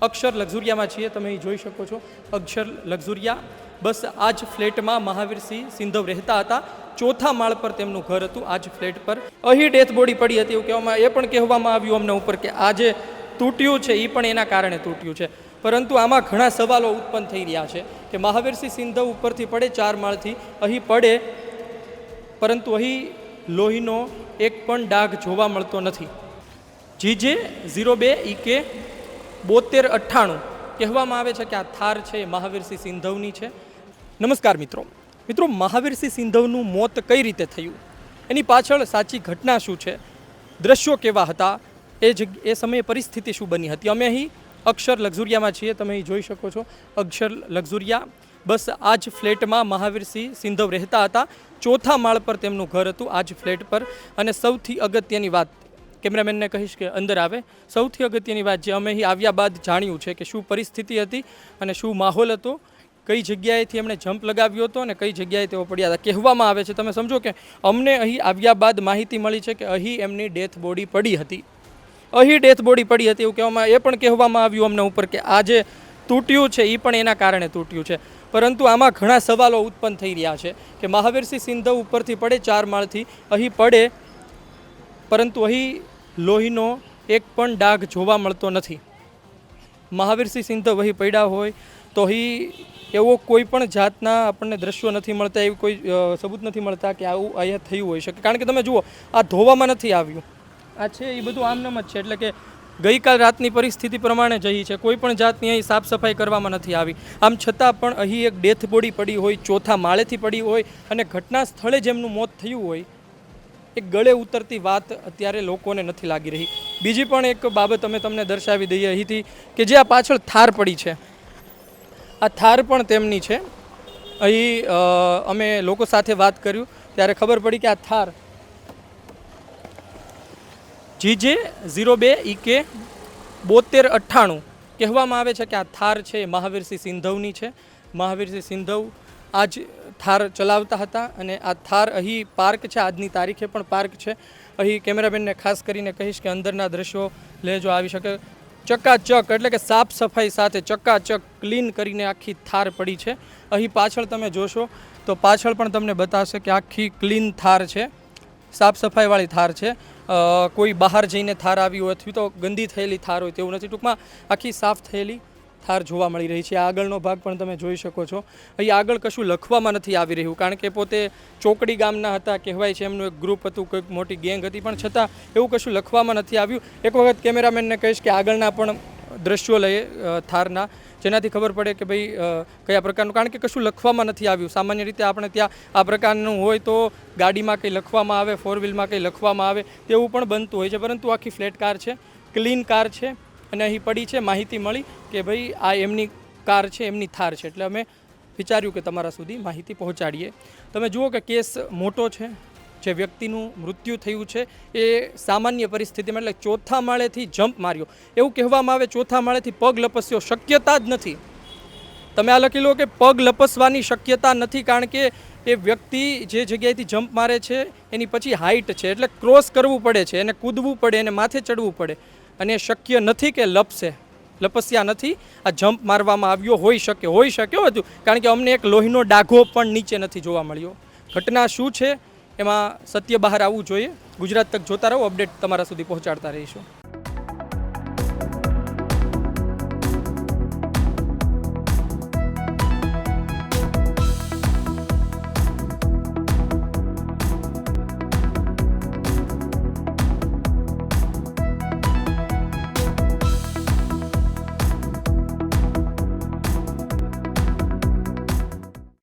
અક્ષર લક્ઝુરિયામાં છીએ, તમે અહીં જોઈ શકો છો અક્ષર લક્ઝુરિયા. બસ આ જ ફ્લેટમાં મહાવીરસિંહ સિંધવ રહેતા હતા. ચોથા માળ પર તેમનું ઘર હતું. આ જ ફ્લેટ પર અહીં ડેથ બોડી પડી હતી. એ પણ કહેવામાં આવ્યું અમને ઉપર કે આ જે તૂટ્યું છે એ પણ એના કારણે તૂટ્યું છે. પરંતુ આમાં ઘણા સવાલો ઉત્પન્ન થઈ રહ્યા છે કે મહાવીરસિંહ સિંધવ ઉપરથી પડે 4 માળથી, અહીં પડે પરંતુ અહીં લોહીનો એક પણ ડાઘ જોવા મળતો નથી. GJ 02 EK 7298 કહેવામાં આવે છે કે આ થાર છે એ મહાવીરસિંહ સિંધવની છે. નમસ્કાર મિત્રો, મહાવીરસિંહ સિંધવનું મોત કઈ રીતે થયું, એની પાછળ સાચી ઘટના શું છે, દ્રશ્યો કેવા હતા, એ સમયે પરિસ્થિતિ શું બની હતી. અમે અહીં અક્ષર લક્ઝુરિયામાં છીએ, તમે અહીં જોઈ શકો છો અક્ષર લક્ઝુરિયા. બસ આ જ ફ્લેટમાં મહાવીરસિંહ સિંધવ રહેતા હતા. ચોથા માળ પર તેમનું ઘર હતું, આ જ ફ્લેટ પર. અને સૌથી અગત્યની વાત, કેમેરામેનને કહીશ કે અંદર આવે, સૌથી અગત્યની વાત જે અમે અહીં આવ્યા બાદ જાણ્યું છે કે શું પરિસ્થિતિ હતી અને શું માહોલ હતો, કઈ જગ્યાએથી એમણે જમ્પ લગાવ્યો હતો અને કઈ જગ્યાએ તેઓ પડ્યા હતા. કહેવામાં આવે છે, તમે સમજો કે અમને અહીં આવ્યા બાદ માહિતી મળી છે કે અહીં એમની ડેથ બોડી પડી હતી. અહીં ડેથ બોડી પડી હતી એવું એ પણ કહેવામાં આવ્યું અમને ઉપર કે આ જે તૂટ્યું છે એ પણ એના કારણે તૂટ્યું છે. પરંતુ આમાં ઘણા સવાલો ઉત્પન્ન થઈ રહ્યા છે કે મહાવીરસિંહ સિંધવ ઉપરથી પડે 4 માળથી, અહીં પડે પરંતુ અહીં લોહીનો એક પણ ડાઘ જોવા મળતો નથી. મહાવીરસિંહ સિંધવ અહીં પડ્યા હોય તો અહીં એવો કોઈ પણ જાતના આપણને દ્રશ્યો નથી મળતા, એવી કોઈ સબૂત નથી મળતા કે આવું અહીંયા થયું હોઈ શકે. કારણ કે તમે જુઓ, આ ધોવામાં નથી આવ્યું, આ છે એ બધું આમનામ જ છે. એટલે કે ગઈકાલ રાતની પરિસ્થિતિ પ્રમાણે જ અહીં છે, કોઈ પણ જાતની અહીં સાફ સફાઈ કરવામાં નથી આવી. આમ છતાં પણ અહીં એક ડેથ બોડી પડી હોય, ચોથા માળેથી પડી હોય અને ઘટના સ્થળે જેમનું મોત થયું હોય, એક ગળે ઉતરતી વાત અત્યારે લોકોને નથી લાગી રહી. બીજી પણ એક બાબત અમે તમને દર્શાવી દઈએ અહીંથી કે જે આ પાછળ થાર પડી છે, આ થાર પણ તેમની છે. અહીં અમે લોકો સાથે વાત કર્યું ત્યારે ખબર પડી કે આ થાર GJ 02 EK 7298 કહેવામાં આવે છે કે આ થાર છે એ મહાવીરસિંહ સિંધવની છે. મહાવીરસિંહ સિંધવ આ જ થાર ચલાવતા હતા અને આ થાર અહીં પાર્ક છે, આજની તારીખે પણ પાર્ક છે. અહીં કેમેરામેનને ખાસ કરીને કહીશ કે અંદરના દ્રશ્યો લેજો આવી શકે. ચકાચક એટલે કે સાફ સફાઈ સાથે ચકાચક ક્લીન કરીને આખી થાર પડી છે. અહીં પાછળ તમે જોશો તો પાછળ પણ તમને બતાવશે કે આખી ક્લીન થાર છે, સાફ સફાઈવાળી થાર છે. કોઈ બહાર જઈને થાર આવી હોય અથવા તો ગંદી થયેલી થાર હોય તેવું નથી. ટૂંકમાં આખી સાફ થયેલી થાર જોવા મળી રહી છે. આગળનો ભાગ પણ તમે જોઈ શકો છો. અહીં આગળ કશું લખવામાં નથી આવી રહ્યું કારણ કે પોતે ચોકડી ગામના હતા, કહેવાય છે એમનું એક ગ્રુપ હતું, કોઈક મોટી ગેંગ હતી, પણ છતાં એવું કશું લખવામાં નથી આવ્યું. એક વખત કેમેરામેનને કહીશ કે આગળના પણ દ્રશ્યો લઈએ થારના, જેનાથી ખબર પડે કે ભાઈ કયા પ્રકારનું, કારણ કે કશું લખવામાં નથી આવ્યું. સામાન્ય રીતે આપણે ત્યાં આ પ્રકારનું હોય તો ગાડીમાં કંઈ લખવામાં આવે, 4 વ્હીલમાં કંઈ લખવામાં આવે તેવું પણ બનતું હોય છે. પરંતુ આખી ફ્લેટ કાર છે, ક્લીન કાર છે અને અહીં પડી છે. માહિતી મળી કે ભાઈ આ એમની કાર છે, એમની થાર છે, એટલે અમે વિચાર્યું કે તમારા સુધી માહિતી પહોંચાડીએ. તમે જુઓ કે કેસ મોટો છે. જે વ્યક્તિનું મૃત્યુ થયું છે એ સામાન્ય પરિસ્થિતિમાં, એટલે ચોથા માળેથી જમ્પ માર્યો એવું કહેવામાં આવે, ચોથા માળેથી પગ લપસ્યો, શક્યતા જ નથી. તમે આ લખી લો કે પગ લપસવાની શક્યતા નથી, કારણ કે એ વ્યક્તિ જે જગ્યાએથી જમ્પ મારે છે એની પછી હાઇટ છે, એટલે ક્રોસ કરવું પડે છે, એને કૂદવું પડે, એને માથે ચડવું પડે, અને એ શક્ય નથી કે લપસ્યા નથી. આ જમ્પ મારવામાં આવ્યો હોઈ શક્યો હતું, કારણ કે અમને એક લોહીનો ડાઘો પણ નીચે નથી જોવા મળ્યો. ઘટના શું છે એમાં સત્ય બહાર આવવું જોઈએ. ગુજરાત તક જોતા રહો, અપડેટ તમારા સુધી પહોંચાડતા રહીશું.